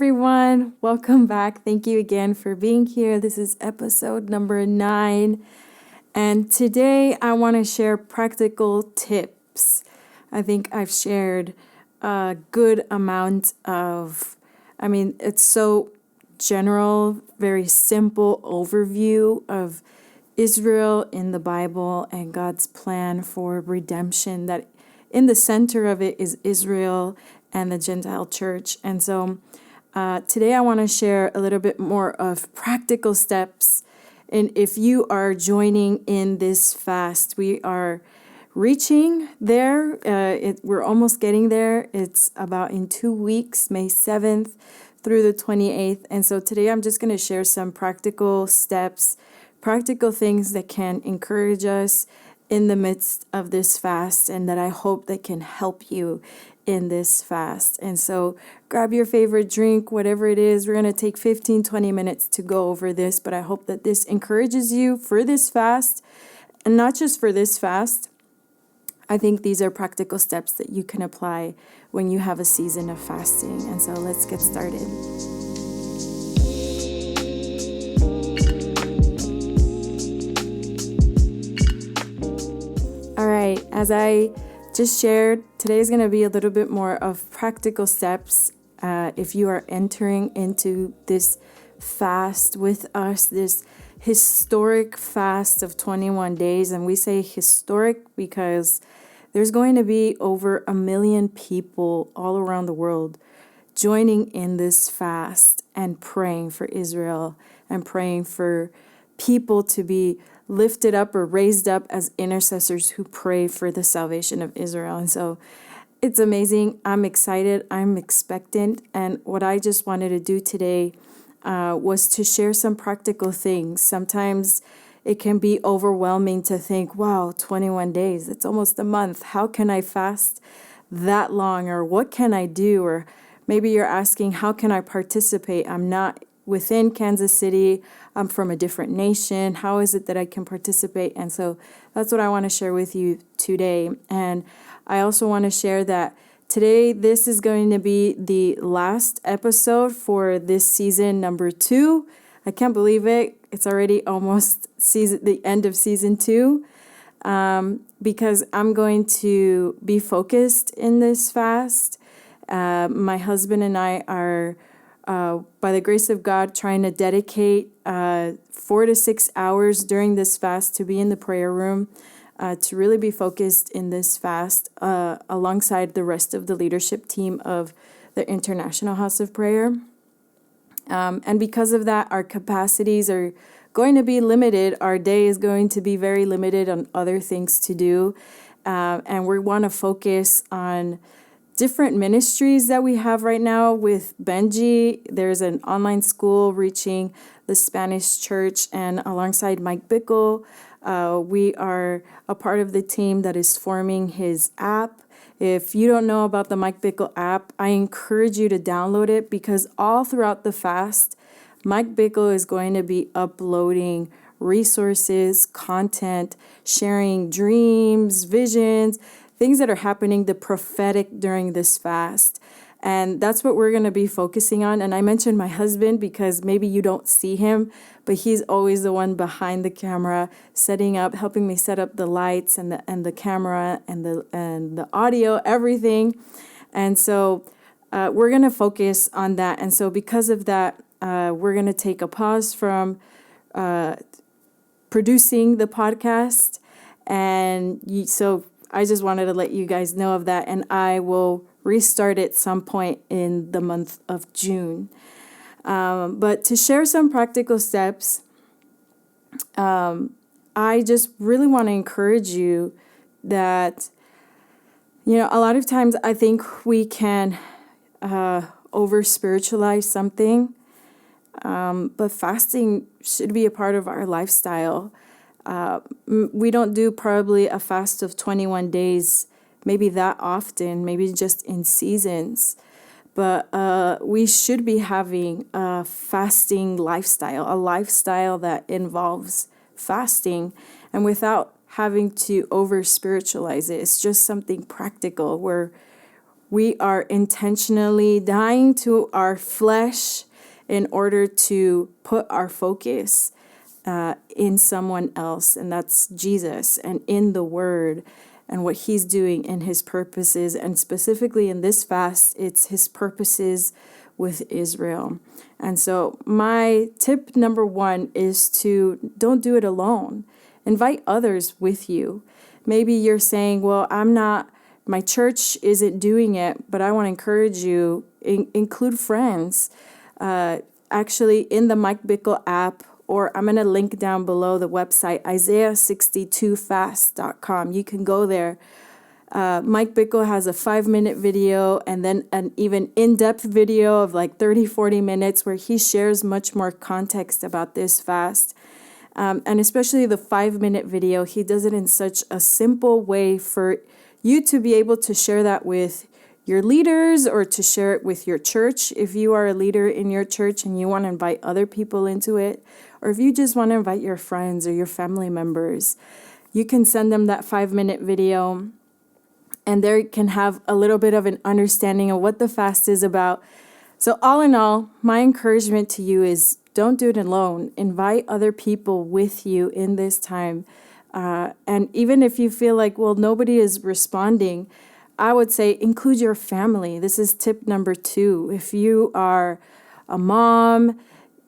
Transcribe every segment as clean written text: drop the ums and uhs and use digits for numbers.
everyone. Welcome back. Thank you again for being here. This is episode number 9. And today I want to share practical tips. I think I've shared a good amount of, it's so general, very simple overview of Israel in the Bible and God's plan for redemption, that in the center of it is Israel and the Gentile church. And so today I want to share a little bit more of practical steps. And if you are joining in this fast, we are reaching there. We're almost getting there. It's about in 2 weeks, May 7th through the 28th. And so today I'm just going to share some practical steps, practical things that can encourage us in the midst of this fast, and that I hope that can help you in this fast. And so grab your favorite drink, whatever it is. We're going to take 15-20 minutes to go over this, but I hope that this encourages you for this fast, and not just for this fast. I think these are practical steps that you can apply when you have a season of fasting. And so let's get started. All right, as I just shared, today is going to be a little bit more of practical steps. If you are entering into this fast with us, this historic fast of 21 days, and we say historic because there's going to be over 1 million people all around the world joining in this fast and praying for Israel and praying for people to be lifted up or raised up as intercessors who pray for the salvation of Israel. And so it's amazing. I'm excited. I'm expectant. And what I just wanted to do today was to share some practical things. Sometimes it can be overwhelming to think, wow, 21 days, it's almost a month. How can I fast that long? Or what can I do? Or maybe you're asking, how can I participate? I'm not within Kansas City. I'm from a different nation. How is it that I can participate? And so that's what I want to share with you today. And I also want to share that today, this is going to be the last episode for this season number 2. I can't believe it. It's already almost the end of season 2, because I'm going to be focused in this fast. My husband and I are, by the grace of God, trying to dedicate 4 to 6 hours during this fast to be in the prayer room, to really be focused in this fast alongside the rest of the leadership team of the International House of Prayer. And because of that, our capacities are going to be limited. Our day is going to be very limited on other things to do. And we want to focus on different ministries that we have right now with Benji. There's an online school reaching the Spanish church, and alongside Mike Bickle, we are a part of the team that is forming his app. If you don't know about the Mike Bickle app, I encourage you to download it, because all throughout the fast, Mike Bickle is going to be uploading resources, content, sharing dreams, visions, things that are happening, the prophetic during this fast. And that's what we're going to be focusing on. And I mentioned my husband because maybe you don't see him, but he's always the one behind the camera, setting up, helping me set up the lights and the camera and the audio, everything. And so we're going to focus on that. And so because of that, we're going to take a pause from producing the podcast. And so I just wanted to let you guys know of that. And I will restart at some point in the month of June. But to share some practical steps, I just really want to encourage you that, a lot of times I think we can over spiritualize something, but fasting should be a part of our lifestyle. We don't do probably a fast of 21 days, maybe that often, maybe just in seasons. But we should be having a fasting lifestyle, a lifestyle that involves fasting, and without having to over spiritualize it. It's just something practical where we are intentionally dying to our flesh in order to put our focus in someone else, and that's Jesus, and in the Word, and what He's doing in His purposes. And specifically in this fast, it's His purposes with Israel. And so my tip number one is to don't do it alone. Invite others with you. Maybe you're saying, well, my church isn't doing it, but I want to encourage you, include friends. Actually, in the Mike Bickle app, or I'm going to link down below the website, Isaiah62fast.com. You can go there. Mike Bickle has a 5-minute video and then an even in-depth video of like 30, 40 minutes where he shares much more context about this fast. And especially the 5-minute video, he does it in such a simple way for you to be able to share that with your leaders or to share it with your church if you are a leader in your church and you want to invite other people into it, or if you just want to invite your friends or your family members. You can send them that 5-minute video, and they can have a little bit of an understanding of what the fast is about. So all in all, my encouragement to you is don't do it alone. Invite other people with you in this time. And even if you feel like, well, nobody is responding, I would say include your family. This is tip number 2. If you are a mom,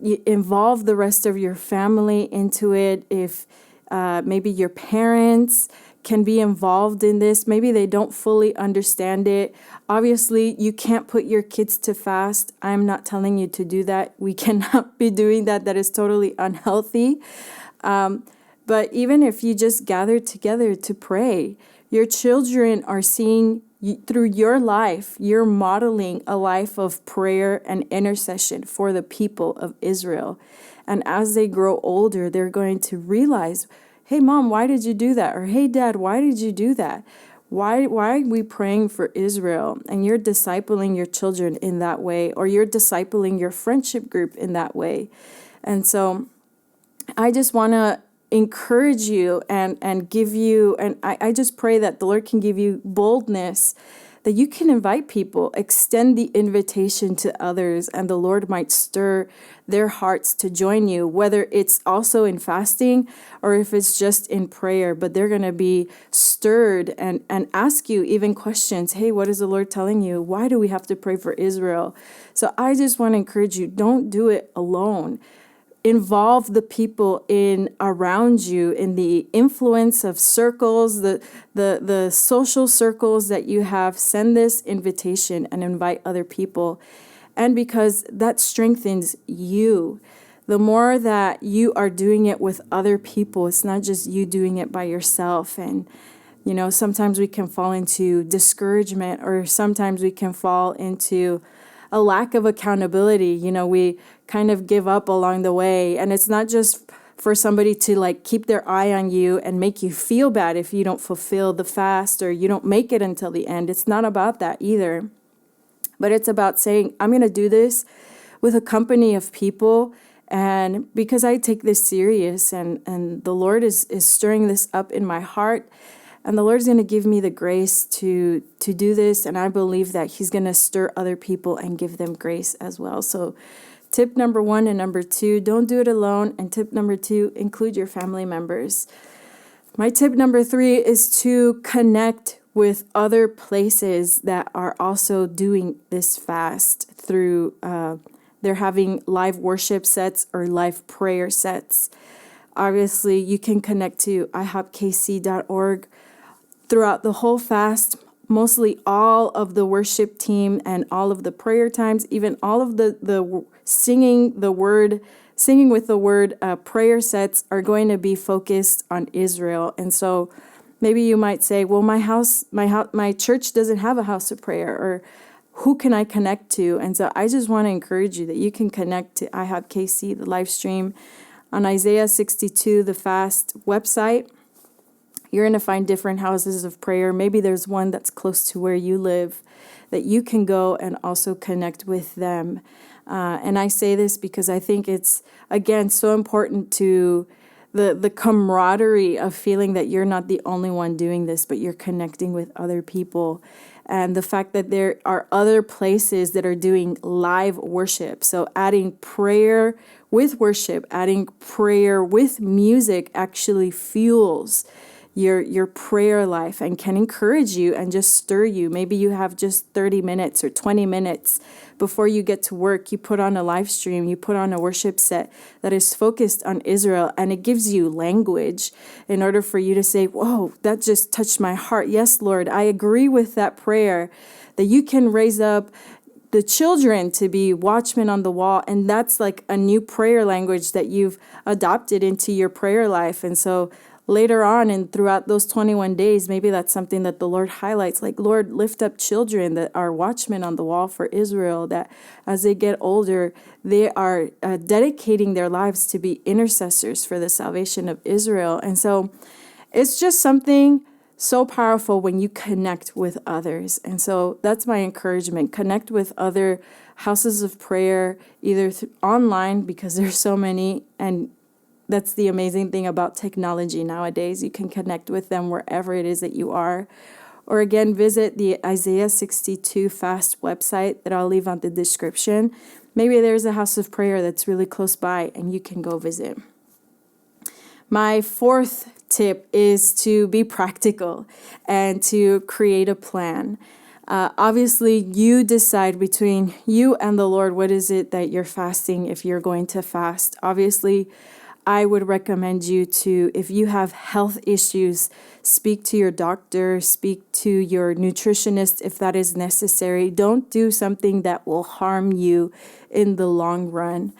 you involve the rest of your family into it. If maybe your parents can be involved in this, maybe they don't fully understand it. Obviously, you can't put your kids to fast. I'm not telling you to do that. We cannot be doing that. That is totally unhealthy. But even if you just gather together to pray, your children are seeing through your life, you're modeling a life of prayer and intercession for the people of Israel. And as they grow older, they're going to realize, hey, Mom, why did you do that? Or hey, Dad, why did you do that? Why are we praying for Israel? And you're discipling your children in that way, or you're discipling your friendship group in that way. And so I just want to encourage you and give you, and I just pray that the Lord can give you boldness that you can invite people, extend the invitation to others, and the Lord might stir their hearts to join you, whether it's also in fasting or if it's just in prayer. But they're going to be stirred and ask you even questions. Hey, what is the Lord telling you? Why do we have to pray for Israel? So I just want to encourage you, don't do it alone. Involve the people around you in the influence of circles, the social circles that you have. Send this invitation and invite other people. And because that strengthens you. The more that you are doing it with other people, it's not just you doing it by yourself. And, sometimes we can fall into discouragement, or sometimes we can fall into a lack of accountability. We kind of give up along the way. And it's not just for somebody to keep their eye on you and make you feel bad if you don't fulfill the fast or you don't make it until the end. It's not about that either. But it's about saying, I'm going to do this with a company of people. And because I take this serious and the Lord is stirring this up in my heart. And the Lord's going to give me the grace to do this. And I believe that He's going to stir other people and give them grace as well. So tip number 1 and number 2, don't do it alone. And tip number 2, include your family members. My tip number 3 is to connect with other places that are also doing this fast through, they're having live worship sets or live prayer sets. Obviously, you can connect to ihopkc.org. Throughout the whole fast, mostly all of the worship team and all of the prayer times, even all of the singing with the word prayer sets are going to be focused on Israel. And so maybe you might say, well, my church doesn't have a house of prayer, or who can I connect to? And so I just want to encourage you that you can connect to IHOPKC, the live stream, on Isaiah 62, the fast website. You're going to find different houses of prayer. Maybe there's one that's close to where you live that you can go and also connect with them. And I say this because I think it's, again, so important to the camaraderie of feeling that you're not the only one doing this, but you're connecting with other people. and the fact that there are other places that are doing live worship. So adding prayer with worship, adding prayer with music actually fuels your prayer life and can encourage you and just stir you. Maybe you have just 30 minutes or 20 minutes before you get to work. You put on a live stream, you put on a worship set that is focused on Israel, and it gives you language in order for you to say, whoa, that just touched my heart. Yes, Lord, I agree with that prayer, that you can raise up the children to be watchmen on the wall. And that's like a new prayer language that you've adopted into your prayer life. And so later on and throughout those 21 days, maybe that's something that the Lord highlights, like, Lord, lift up children that are watchmen on the wall for Israel, that as they get older, they are dedicating their lives to be intercessors for the salvation of Israel. And so it's just something so powerful when you connect with others. And so that's my encouragement. Connect with other houses of prayer, either online, because there's so many, and that's the amazing thing about technology nowadays. You can connect with them wherever it is that you are. Or again, visit the Isaiah 62 Fast website that I'll leave on the description. Maybe there's a house of prayer that's really close by and you can go visit. My fourth tip is to be practical and to create a plan. Obviously, you decide between you and the Lord, what is it that you're fasting if you're going to fast. Obviously, I would recommend you to, if you have health issues, speak to your doctor, speak to your nutritionist if that is necessary. Don't do something that will harm you in the long run.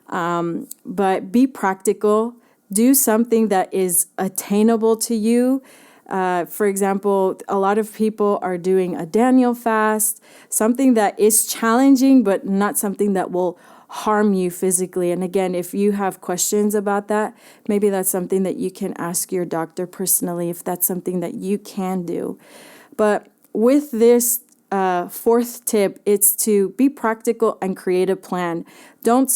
But be practical. Do something that is attainable to you. For example, a lot of people are doing a Daniel fast, something that is challenging, but not something that will harm you physically. And again, if you have questions about that, maybe that's something that you can ask your doctor personally, if that's something that you can do. But with this fourth tip, it's to be practical and create a plan. Don't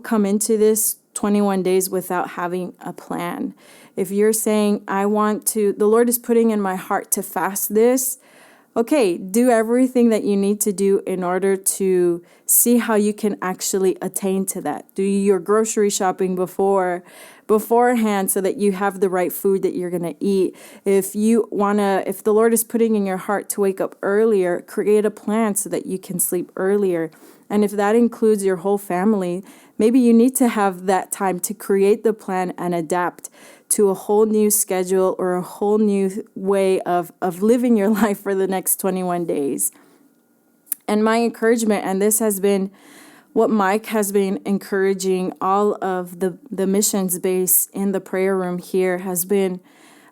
come into this 21 days without having a plan. If you're saying, the Lord is putting in my heart to fast this, okay, do everything that you need to do in order to see how you can actually attain to that. Do your grocery shopping beforehand so that you have the right food that you're going to eat. If the Lord is putting in your heart to wake up earlier, create a plan so that you can sleep earlier. And if that includes your whole family, maybe you need to have that time to create the plan and adapt to a whole new schedule or a whole new way of living your life for the next 21 days. And my encouragement, and this has been what Mike has been encouraging all of the missions base in the prayer room here, has been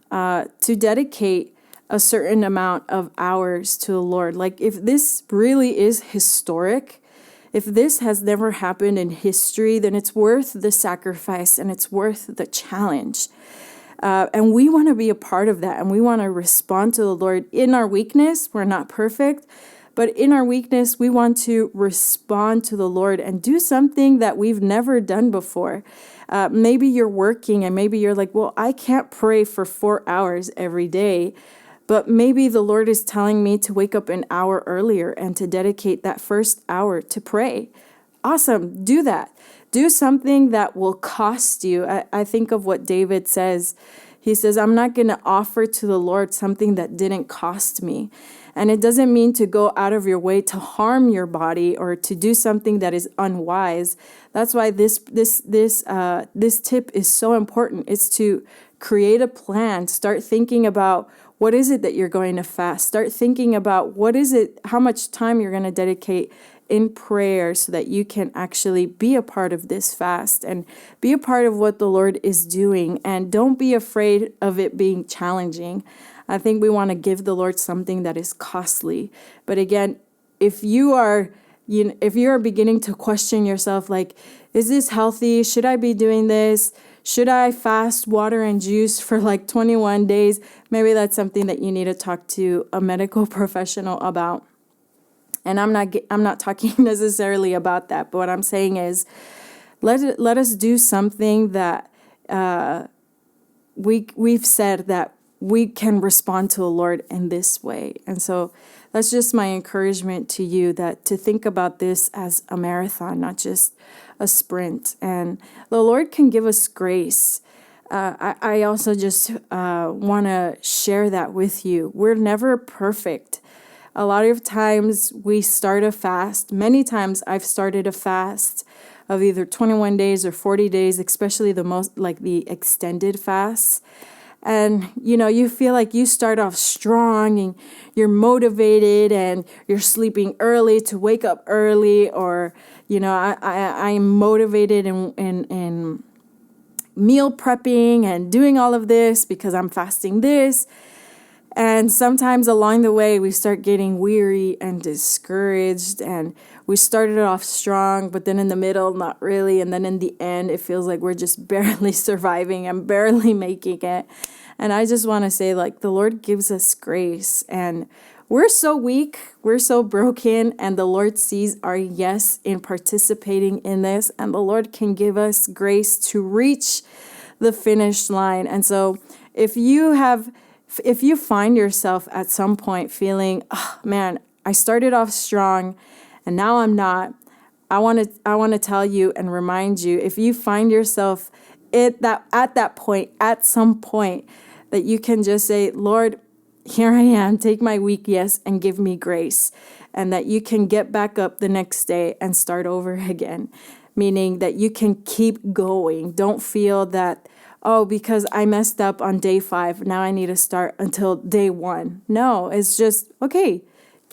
to dedicate a certain amount of hours to the Lord. Like, if this really is historic, if this has never happened in history, then it's worth the sacrifice and it's worth the challenge. And we want to be a part of that, and we want to respond to the Lord in our weakness. We're not perfect, but in our weakness, we want to respond to the Lord and do something that we've never done before. Maybe you're working and maybe you're like, well, I can't pray for 4 hours every day. But maybe the Lord is telling me to wake up an hour earlier and to dedicate that first hour to pray. Awesome. Do that. Do something that will cost you. I think of what David says. He says, I'm not going to offer to the Lord something that didn't cost me. And it doesn't mean to go out of your way to harm your body or to do something that is unwise. That's why this tip is so important. It's to create a plan. Start thinking about what is it that you're going to fast. Start thinking about how much time you're going to dedicate in prayer so that you can actually be a part of this fast and be a part of what the Lord is doing. And don't be afraid of it being challenging. I think we want to give the Lord something that is costly. But again, if you are beginning to question yourself, like, is this healthy? Should I be doing this? Should I fast water and juice for like 21 days? Maybe that's something that you need to talk to a medical professional about. And I'm not talking necessarily about that, but what I'm saying is let us do something that we've said that we can respond to the Lord in this way. And so that's just my encouragement to you, that to think about this as a marathon, not just a sprint. And the Lord can give us grace. I also just want to share that with you. We're never perfect. A lot of times we start a fast. Many times I've started a fast of either 21 days or 40 days, especially the most like the extended fasts. And, you feel like you start off strong and you're motivated and you're sleeping early to wake up early, or, I'm motivated in meal prepping and doing all of this because I'm fasting this. And sometimes along the way, we start getting weary and discouraged, and we started off strong, but then in the middle, not really. And then in the end, it feels like we're just barely surviving and barely making it. And I just want to say, the Lord gives us grace, and we're so weak, we're so broken, and the Lord sees our yes in participating in this, and the Lord can give us grace to reach the finish line. And so if you find yourself at some point feeling, oh man, I started off strong and now I'm not, I want to tell you and remind you, if you find yourself at some point, that you can just say, Lord, here I am, take my weak yes and give me grace. And that you can get back up the next day and start over again. Meaning that you can keep going. Don't feel that, oh, because I messed up on day 5, now I need to start until day 1. No, it's just, okay,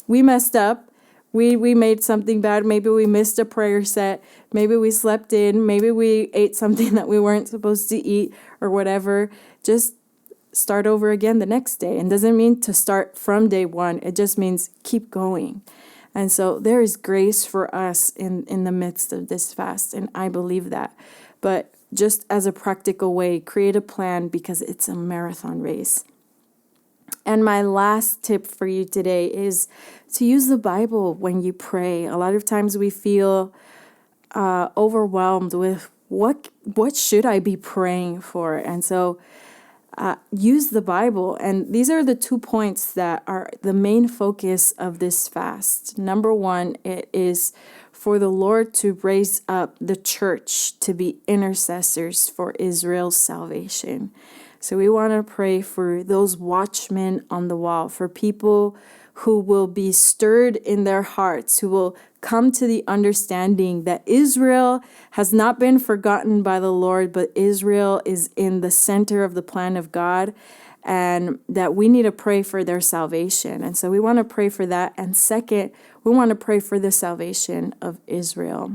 we messed up. We made something bad. Maybe we missed a prayer set. Maybe we slept in. Maybe we ate something that we weren't supposed to eat or whatever. Just start over again the next day. And doesn't mean to start from day 1. It just means keep going. And so there is grace for us in the midst of this fast. And I believe that. But just as a practical way, create a plan, because it's a marathon race. And my last tip for you today is to use the Bible when you pray. A lot of times we feel overwhelmed with what should I be praying for? And so use the Bible. And these are the 2 points that are the main focus of this fast. Number 1, it is for the Lord to raise up the church to be intercessors for Israel's salvation. So we want to pray for those watchmen on the wall, for people who will be stirred in their hearts, who will come to the understanding that Israel has not been forgotten by the Lord, but Israel is in the center of the plan of God, and that we need to pray for their salvation. And so we want to pray for that. And second, we want to pray for the salvation of Israel.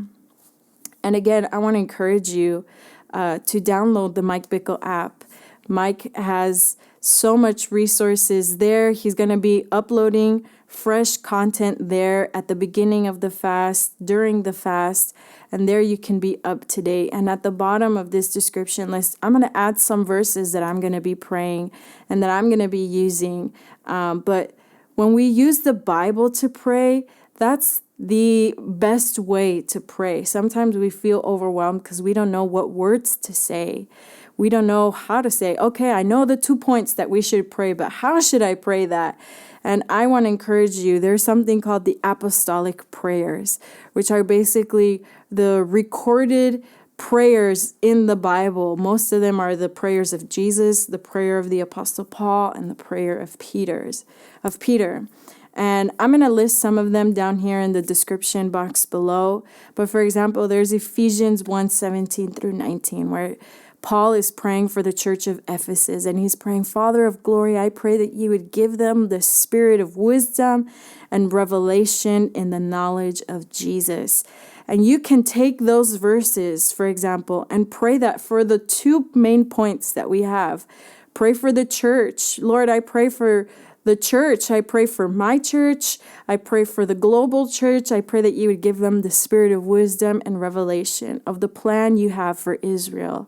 And again, I want to encourage you to download the Mike Bickle app. Mike has so much resources there. He's going to be uploading fresh content there at the beginning of the fast, during the fast, and there you can be up to date. And at the bottom of this description list, I'm going to add some verses that I'm going to be praying and that I'm going to be using. But when we use the Bible to pray, that's the best way to pray. Sometimes we feel overwhelmed because we don't know what words to say. We don't know how to say, okay, I know the 2 points that we should pray, but how should I pray that? And I want to encourage you, there's something called the Apostolic Prayers, which are basically the recorded prayers in the Bible. Most of them are the prayers of Jesus, the prayer of the Apostle Paul, and the prayer of Peter. And I'm going to list some of them down here in the description box below. But for example, there's Ephesians 1:17 through 19, where Paul is praying for the church of Ephesus, and he's praying, Father of glory, I pray that you would give them the spirit of wisdom and revelation in the knowledge of Jesus. And you can take those verses, for example, and pray that for the 2 main points that we have. Pray for the church. Lord, I pray for the church. I pray for my church. I pray for the global church. I pray that you would give them the spirit of wisdom and revelation of the plan you have for Israel.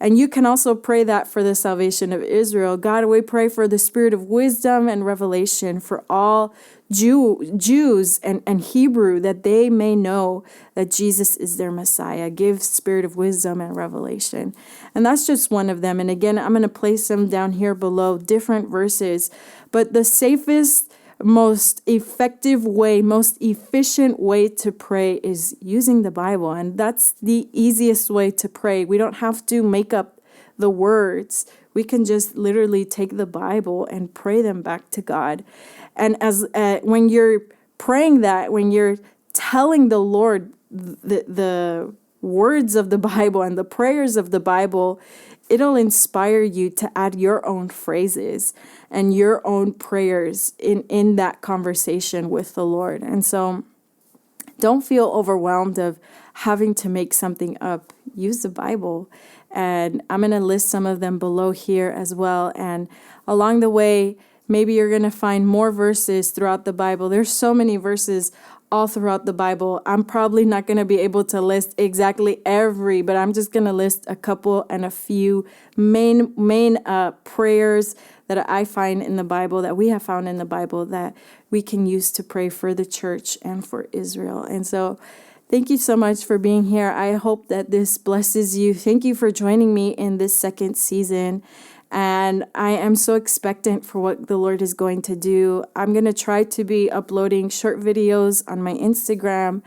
And you can also pray that for the salvation of Israel. God, we pray for the spirit of wisdom and revelation for all Jews and Hebrew, that they may know that Jesus is their Messiah. Give spirit of wisdom and revelation. And that's just one of them. And again, I'm going to place them down here below, different verses. But the safest, most effective way, most efficient way to pray is using the Bible. And that's the easiest way to pray. We don't have to make up the words. We can just literally take the Bible and pray them back to God. And as when you're praying that, when you're telling the Lord the words of the Bible and the prayers of the Bible, it'll inspire you to add your own phrases and your own prayers in that conversation with the Lord. And so don't feel overwhelmed of having to make something up. Use the Bible. And I'm going to list some of them below here as well. And along the way, maybe you're going to find more verses throughout the Bible. There's so many verses all throughout the Bible. I'm probably not going to be able to list exactly every, but I'm just going to list a couple and a few main prayers that I find in the Bible, that we have found in the Bible, that we can use to pray for the church and for Israel. And so thank you so much for being here. I hope that this blesses you. Thank you for joining me in this second season. And I am so expectant for what the Lord is going to do. I'm going to try to be uploading short videos on my Instagram,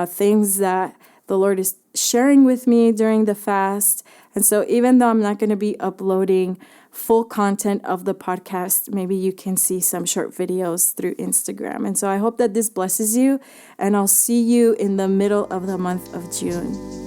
things that the Lord is sharing with me during the fast. And so even though I'm not going to be uploading full content of the podcast, maybe you can see some short videos through Instagram. And so I hope that this blesses you, and I'll see you in the middle of the month of June.